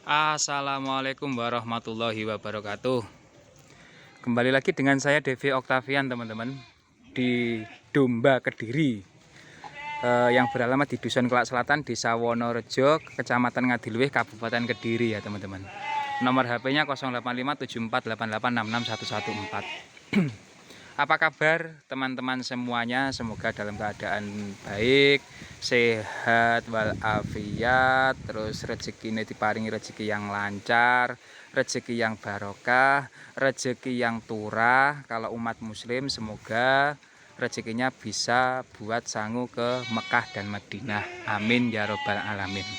Assalamualaikum warahmatullahi wabarakatuh. Kembali lagi dengan saya Devi Oktavian, teman-teman, di Domba Kediri, yang beralamat di Dusun Kelak Selatan, Desa Wonorejo, Kecamatan Ngadiluih, Kabupaten Kediri ya teman-teman. Nomor HP-nya 085748861114. Apa kabar teman-teman semuanya? Semoga dalam keadaan baik, sehat walafiat, terus rezeki ini diparingi rezeki yang lancar, rezeki yang barokah, rezeki yang turah. Kalau umat muslim semoga rezekinya bisa buat sangu ke Mekah dan Madinah. Amin ya robbal alamin.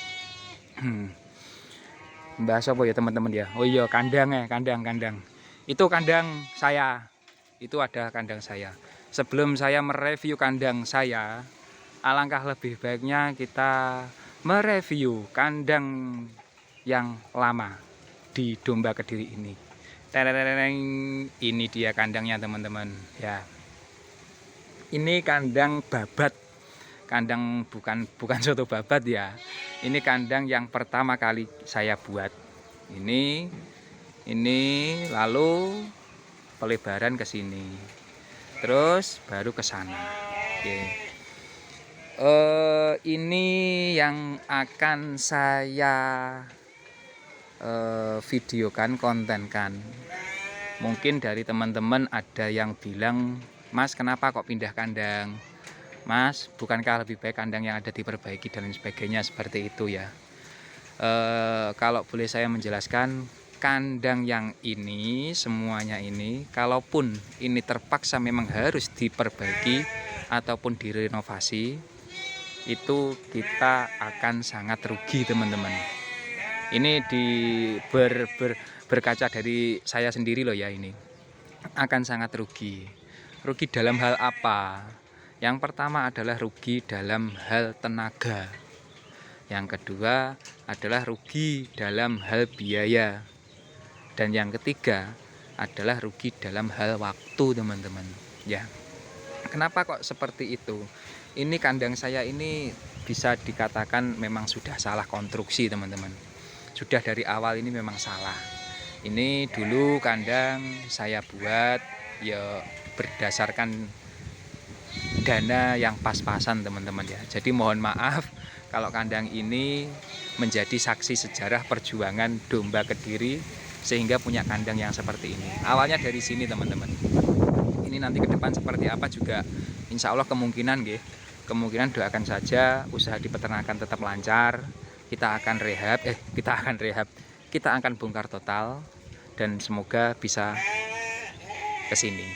Bahas apa ya teman-teman ya? Oh iya, kandang ya, kandang. Itu kandang saya. Itu ada kandang saya. Sebelum saya mereview kandang saya, alangkah lebih baiknya kita mereview kandang yang lama di Domba Kediri ini. Tereng, ini dia kandangnya teman-teman ya. Ini kandang babat. Kandang bukan soto babat ya. Ini kandang yang pertama kali saya buat. Ini lalu pelebaran ke sini. Terus baru ke sana. Oke. Ini yang akan saya videokan, kontenkan. Mungkin dari teman-teman ada yang bilang, "Mas, kenapa kok pindah kandang? Mas, bukankah lebih baik kandang yang ada diperbaiki dan sebagainya?" Seperti itu ya. Kalau boleh saya menjelaskan, kandang yang ini semuanya ini, kalaupun ini terpaksa memang harus diperbaiki ataupun direnovasi, itu kita akan sangat rugi teman-teman. Ini berkaca dari saya sendiri loh ya, ini akan sangat rugi. Rugi dalam hal apa? Yang pertama adalah rugi dalam hal tenaga. Yang kedua adalah rugi dalam hal biaya. Dan yang ketiga adalah rugi dalam hal waktu teman-teman ya. Kenapa kok seperti itu? Ini kandang saya ini bisa dikatakan memang sudah salah konstruksi teman-teman. Sudah dari awal ini memang salah. Ini dulu kandang saya buat ya berdasarkan dana yang pas-pasan teman-teman ya. Jadi mohon maaf kalau kandang ini menjadi saksi sejarah perjuangan Domba Kediri sehingga punya kandang yang seperti ini. Awalnya dari sini teman-teman. Ini nanti ke depan seperti apa juga insya Allah kemungkinan doakan saja usaha di peternakan tetap lancar. Kita akan bongkar total dan semoga bisa kesini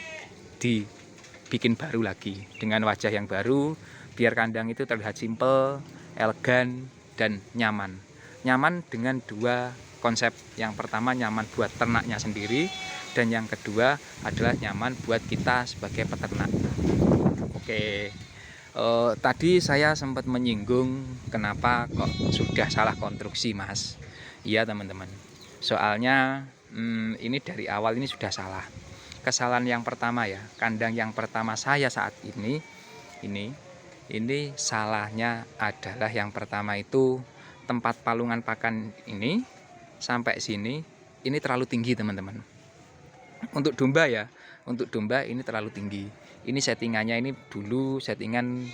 dibikin baru lagi dengan wajah yang baru, biar kandang itu terlihat simple, elegan, dan nyaman. Nyaman dengan dua konsep. Yang pertama nyaman buat ternaknya sendiri, dan yang kedua adalah nyaman buat kita sebagai peternak. Oke, tadi saya sempat menyinggung kenapa kok sudah salah konstruksi Mas. Iya teman-teman, soalnya ini dari awal ini sudah salah. Kesalahan yang pertama ya, kandang yang pertama saya saat ini salahnya adalah yang pertama itu tempat palungan pakan ini sampai sini ini terlalu tinggi teman-teman. Untuk domba ya, untuk domba ini terlalu tinggi. Ini settingannya ini dulu settingan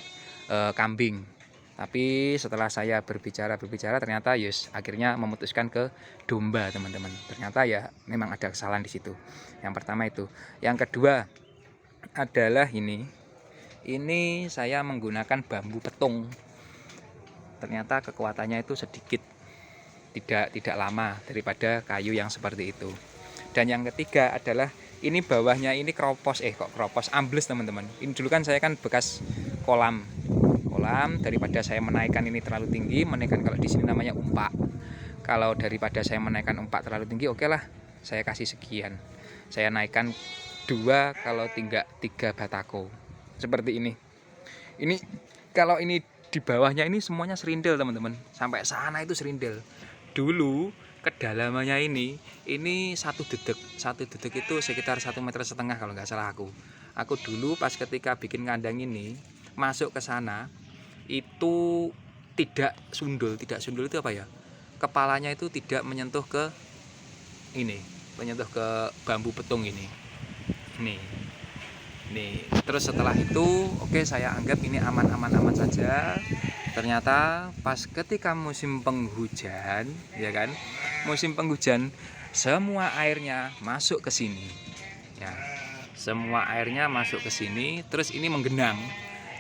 kambing. Tapi setelah saya berbicara ternyata akhirnya memutuskan ke domba teman-teman. Ternyata ya memang ada kesalahan di situ. Yang pertama itu. Yang kedua adalah ini saya menggunakan bambu petung. Ternyata kekuatannya itu sedikit, tidak lama daripada kayu yang seperti itu. Dan yang ketiga adalah ini bawahnya ini keropos ambles teman-teman. Ini dulu kan saya kan bekas kolam, daripada saya menaikkan ini terlalu tinggi, menaikkan kalau di sini namanya umpak. Kalau daripada saya menaikkan umpak terlalu tinggi, oke lah, saya kasih sekian. Saya naikkan 2 kalau 3 batako. Seperti ini. Ini kalau ini di bawahnya ini semuanya serindel teman-teman. Sampai sana itu serindel. Dulu kedalamannya ini 1 dedek itu sekitar 1,5 meter kalau nggak salah aku dulu pas ketika bikin kandang ini masuk ke sana itu tidak sundul itu apa ya, kepalanya itu tidak menyentuh ke ini, menyentuh ke bambu petung ini. Nih, terus setelah itu oke, saya anggap ini aman saja. Ternyata pas ketika musim penghujan, ya kan, musim penghujan, semua airnya masuk ke sini. Ya, semua airnya masuk ke sini, terus ini menggenang.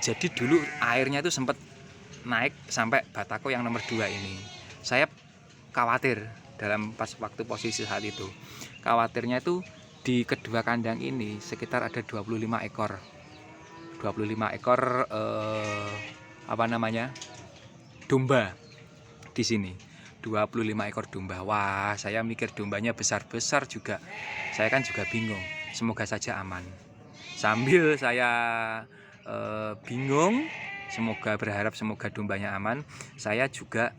Jadi dulu airnya itu sempat naik sampai batako yang nomor 2 ini. Saya khawatir dalam pas waktu posisi saat itu. Khawatirnya itu di kedua kandang ini sekitar ada 25 ekor. 25 ekor domba di sini. 25 ekor domba. Wah, saya mikir dombanya besar-besar juga. Saya kan juga bingung. Semoga saja aman. Sambil saya bingung, berharap semoga dombanya aman, saya juga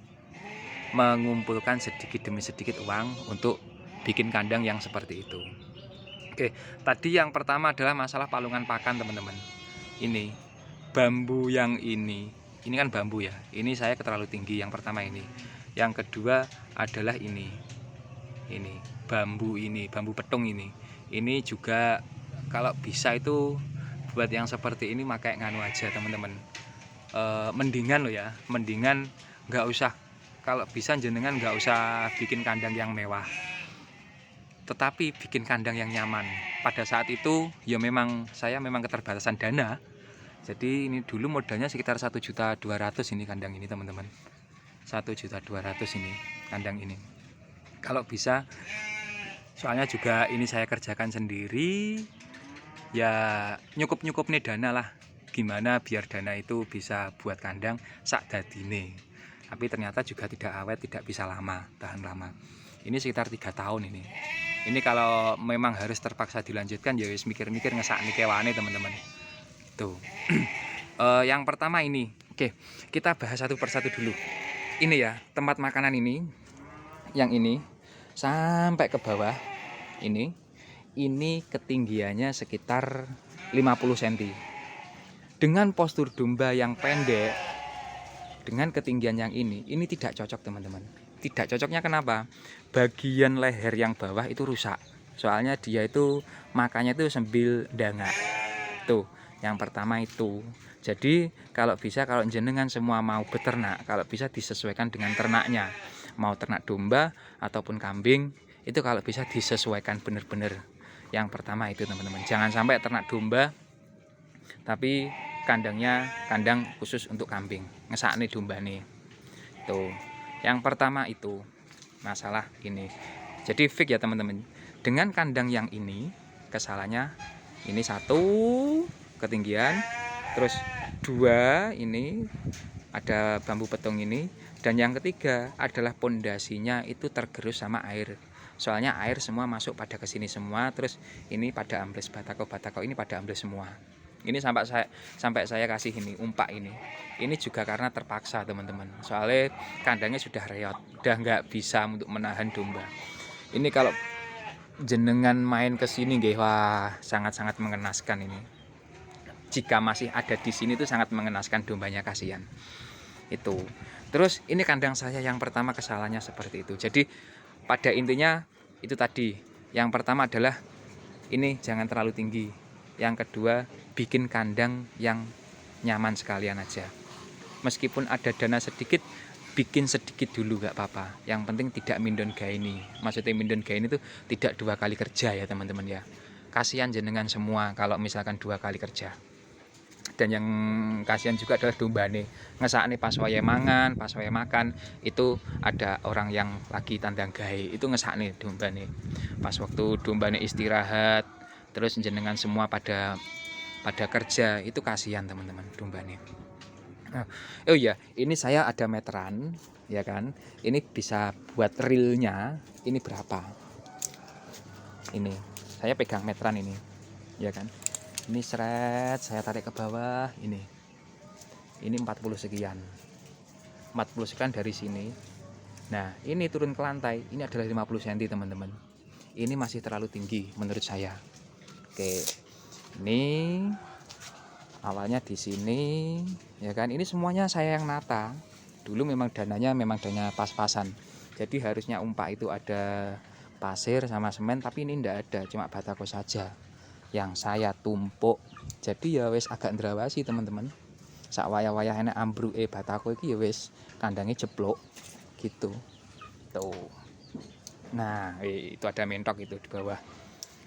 mengumpulkan sedikit demi sedikit uang untuk bikin kandang yang seperti itu. Oke, tadi yang pertama adalah masalah palungan pakan, teman-teman. Ini bambu yang ini kan bambu ya. Ini saya terlalu tinggi yang pertama ini. Yang kedua adalah ini bambu petung ini. Ini juga kalau bisa itu buat yang seperti ini pakai nganu aja, teman-teman. Mendingan loh ya, mendingan nggak usah, kalau bisa jenengan nggak usah bikin kandang yang mewah, tetapi bikin kandang yang nyaman. Pada saat itu ya memang saya keterbatasan dana. Jadi ini dulu modalnya sekitar 1.200.000 ini kandang ini, teman-teman. 1.200.000 ini kandang ini. Kalau bisa, soalnya juga ini saya kerjakan sendiri, ya nyukup nih dana lah. Gimana biar dana itu bisa buat kandang sak dadine. Tapi ternyata juga tidak awet, tidak bisa tahan lama. Ini sekitar 3 tahun ini. Ini kalau memang harus terpaksa dilanjutkan ya wis mikir-mikir ngesakne kewane, teman-teman. Tuh. Yang pertama ini. Oke, kita bahas satu persatu dulu. Ini ya, tempat makanan ini. Yang ini sampai ke bawah. Ini ketinggiannya sekitar 50 cm. Dengan postur domba yang pendek, dengan ketinggian yang ini tidak cocok, teman-teman. Tidak cocoknya kenapa? Bagian leher yang bawah itu rusak. Soalnya dia itu makannya itu sambil dangak. Tuh, yang pertama itu. Jadi kalau bisa, kalau jenengan semua mau beternak, kalau bisa disesuaikan dengan ternaknya. Mau ternak domba ataupun kambing, itu kalau bisa disesuaikan benar-benar. Yang pertama itu, teman-teman. Jangan sampai ternak domba tapi kandangnya kandang khusus untuk kambing. Ngesakne domba nih. Tuh. Yang pertama itu masalah ini. Jadi fix ya, teman-teman. Dengan kandang yang ini kesalahannya ini 1 ketinggian, terus 2 ini ada bambu petung ini, dan yang ketiga adalah pondasinya itu tergerus sama air. Soalnya air semua masuk pada kesini semua, terus ini pada ambles, batako ini pada ambles semua. Ini sampai saya kasih ini umpak ini. Ini juga karena terpaksa, teman-teman. Soalnya kandangnya sudah reot, udah nggak bisa untuk menahan domba. Ini kalau jenengan main ke sini nggih, wah sangat-sangat mengenaskan ini. Jika masih ada di sini itu sangat mengenaskan, dombanya kasihan. Itu. Terus ini kandang saya yang pertama kesalahannya seperti itu. Jadi pada intinya itu tadi. Yang pertama adalah ini jangan terlalu tinggi. Yang kedua, bikin kandang yang nyaman sekalian aja. Meskipun ada dana sedikit, bikin sedikit dulu gak apa-apa. Yang penting tidak mindon gaini. Maksudnya mindon gaini itu tidak 2 kali kerja ya, teman-teman ya. Kasihan jenengan semua kalau misalkan 2 kali kerja. Dan yang kasihan juga adalah dombane. Ngesakne pas waya mangan, pas waya makan, itu ada orang yang lagi tandang gawe, itu ngesakne dombane. Pas waktu dombane istirahat, terus jenengan semua pada kerja, itu kasihan, teman-teman, dombane. Oh iya, ini saya ada meteran, ya kan? Ini bisa buat realnya, ini berapa? Ini, saya pegang meteran ini, ya kan? Ini seret, saya tarik ke bawah, ini 40 sekian. 40 sekian dari sini. Nah, ini turun ke lantai, ini adalah 50 cm, teman-teman. Ini masih terlalu tinggi menurut saya. Oke, ini awalnya di sini, ya kan? Ini semuanya saya yang nata. Dulu memang dananya dana pas-pasan. Jadi harusnya umpak itu ada pasir sama semen, tapi ini ndak ada, cuma batako saja yang saya tumpuk. Jadi ya wis agak ndrawasi teman-teman. Sak wayah-wayah enek ambruke batako iki ya wis kandangnya jeblok gitu. Tuh. Nah, itu ada mentok itu di bawah.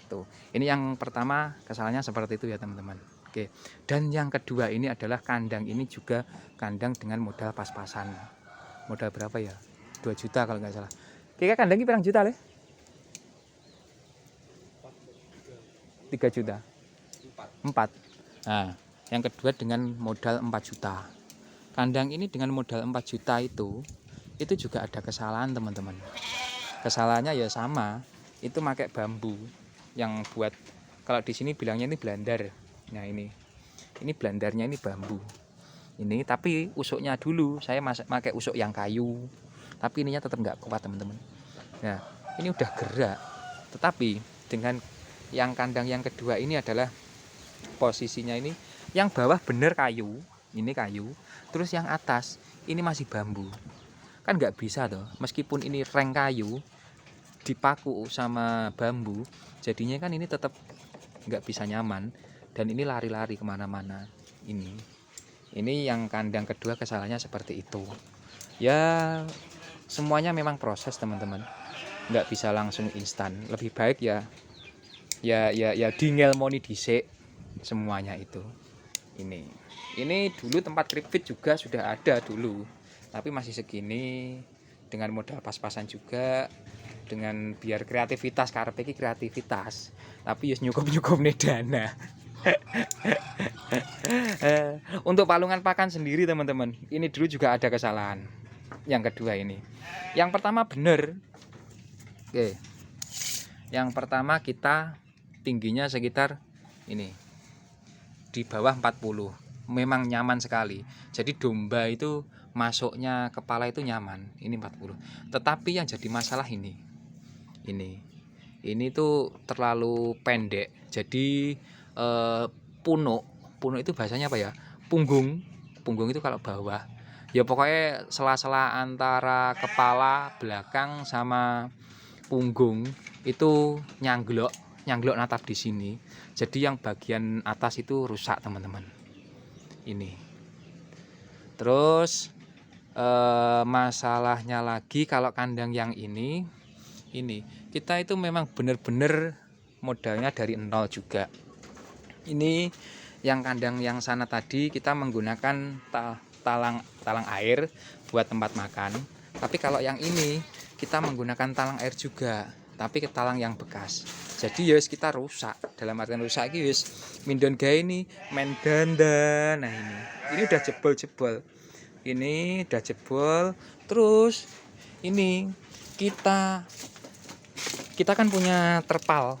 Tuh. Ini yang pertama kesalahannya seperti itu ya teman-teman. Oke. Dan yang kedua ini adalah kandang ini juga kandang dengan modal pas-pasan. Modal berapa ya? 2 juta kalau nggak salah. Kira kandang ini berapa juta, Le? 3 juta. 4. Nah, yang kedua dengan modal 4 juta. Kandang ini dengan modal 4 juta itu juga ada kesalahan teman-teman. Kesalahannya ya sama, itu pakai bambu yang buat, kalau di sini bilangnya ini blandar. Nah ini blandarnya ini bambu. Ini tapi usuknya dulu saya pakai usuk yang kayu, tapi ininya tetap nggak kuat teman-teman. Nah ini udah gerak, tetapi dengan yang kandang yang kedua ini adalah posisinya ini yang bawah bener kayu, ini kayu, terus yang atas ini masih bambu. Kan nggak bisa toh, meskipun ini reng kayu dipaku sama bambu, jadinya kan ini tetap nggak bisa nyaman, dan ini lari-lari kemana-mana. Ini yang kandang kedua kesalahannya seperti itu ya. Semuanya memang proses teman-teman, nggak bisa langsung instan. Lebih baik ya dingelmoni dhisik semuanya itu. Ini dulu tempat kripit juga sudah ada dulu, tapi masih segini, dengan modal pas-pasan juga, dengan biar kreativitas, karep iki kreativitas, tapi yus nyukup nih dana. Untuk palungan pakan sendiri teman-teman, ini dulu juga ada kesalahan. Yang kedua ini, yang pertama bener. Oke, yang pertama kita tingginya sekitar ini di bawah 40, memang nyaman sekali. Jadi domba itu masuknya kepala itu nyaman, ini 40. Tetapi yang jadi masalah ini tuh terlalu pendek. Jadi punuk itu bahasanya apa ya, punggung itu kalau bawah ya pokoknya sela-sela antara kepala belakang sama punggung itu nyanglok natap di sini. Jadi yang bagian atas itu rusak teman-teman. Ini terus masalahnya lagi kalau kandang yang ini kita itu memang benar-benar modalnya dari nol juga. Ini yang kandang yang sana tadi kita menggunakan talang air buat tempat makan, tapi kalau yang ini kita menggunakan talang air juga, tapi ke talang yang bekas. Jadi yus kita rusak, dalam artian rusak iki yus mindon gawe ini main dandan. Nah ini udah jebol. Ini udah jebol. Terus ini kita kan punya terpal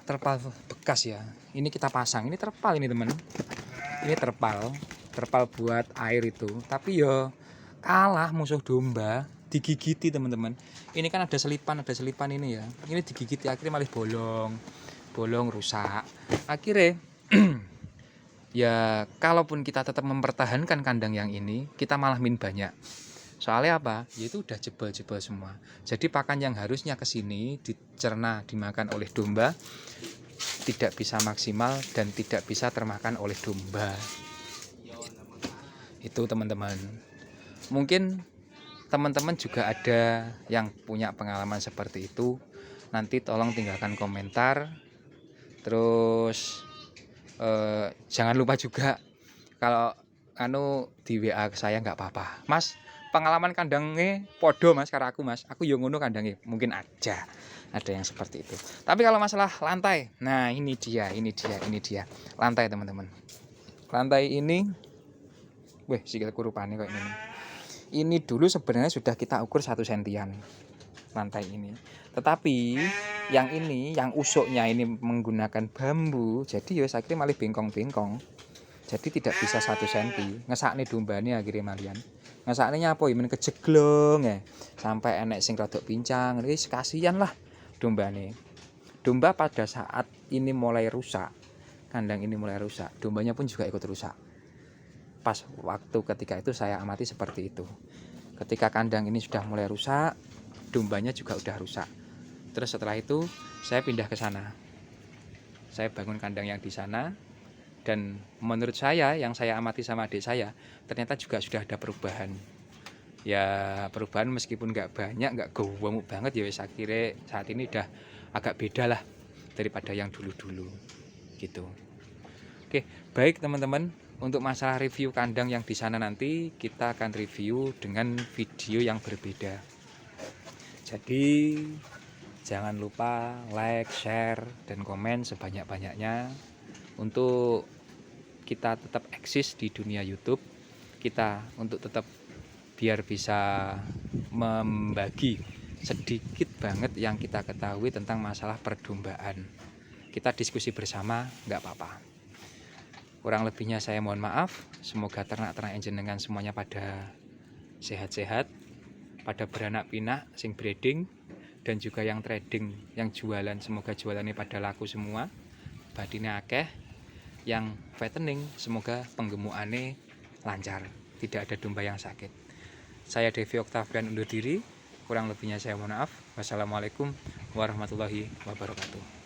bekas ya. Ini kita pasang, ini terpal ini teman. Ini terpal buat air itu. Tapi yo kalah musuh domba, digigiti teman-teman. Ini kan ada selipan ini ya. Ini digigiti, akhirnya malah bolong rusak. Akhirnya ya kalaupun kita tetap mempertahankan kandang yang ini, kita malah min banyak. Soalnya apa? Yaitu udah jebol semua. Jadi pakan yang harusnya ke sini dicerna, dimakan oleh domba tidak bisa maksimal dan tidak bisa termakan oleh domba. Itu teman-teman. Mungkin teman-teman juga ada yang punya pengalaman seperti itu. Nanti tolong tinggalkan komentar. Terus jangan lupa juga kalau di WA saya nggak apa-apa. Mas, pengalaman kandangnya podo mas karo aku mas. Aku yo ngono kandangnya. Mungkin ada yang seperti itu. Tapi kalau masalah lantai, nah ini dia. Lantai teman-teman. Lantai ini sikil kurupane kok ini. Ini dulu sebenarnya sudah kita ukur 1 sentian lantai ini. Tetapi yang ini, yang usuknya ini menggunakan bambu, jadi ya akhirnya malah bengkong-bengkong. Jadi tidak bisa 1 senti. Ngesakne dombane akhirnya malian. Ngesakne nyapa ya men kejeglong ya. Sampai enek sing rodok pincang. Wis kasihan lah dombane. Domba pada saat ini mulai rusak, kandang ini mulai rusak, dombanya pun juga ikut rusak. Pas waktu ketika itu saya amati seperti itu. Ketika kandang ini sudah mulai rusak, dombanya juga udah rusak. Terus setelah itu saya pindah ke sana, saya bangun kandang yang di sana, dan menurut saya, yang saya amati sama adik saya, ternyata juga sudah ada perubahan. Ya perubahan meskipun nggak banyak, nggak gemuk banget ya, wis akhirnya saat ini udah agak beda lah daripada yang dulu-dulu gitu. Oke, baik teman-teman, untuk masalah review kandang yang di sana nanti kita akan review dengan video yang berbeda. Jadi jangan lupa like, share, dan komen sebanyak-banyaknya untuk kita tetap eksis di dunia YouTube kita, untuk tetap biar bisa membagi sedikit banget yang kita ketahui tentang masalah perdombaan. Kita diskusi bersama, nggak apa-apa. Kurang lebihnya saya mohon maaf. Semoga ternak-ternak jenengan semuanya pada sehat-sehat, pada beranak pinak sing breeding, dan juga yang trading, yang jualan, semoga jualannya pada laku semua, badine akeh. Yang fattening semoga penggemukannya lancar, tidak ada domba yang sakit. Saya Devi Octavian undur diri, kurang lebihnya saya mohon maaf. Wassalamualaikum warahmatullahi wabarakatuh.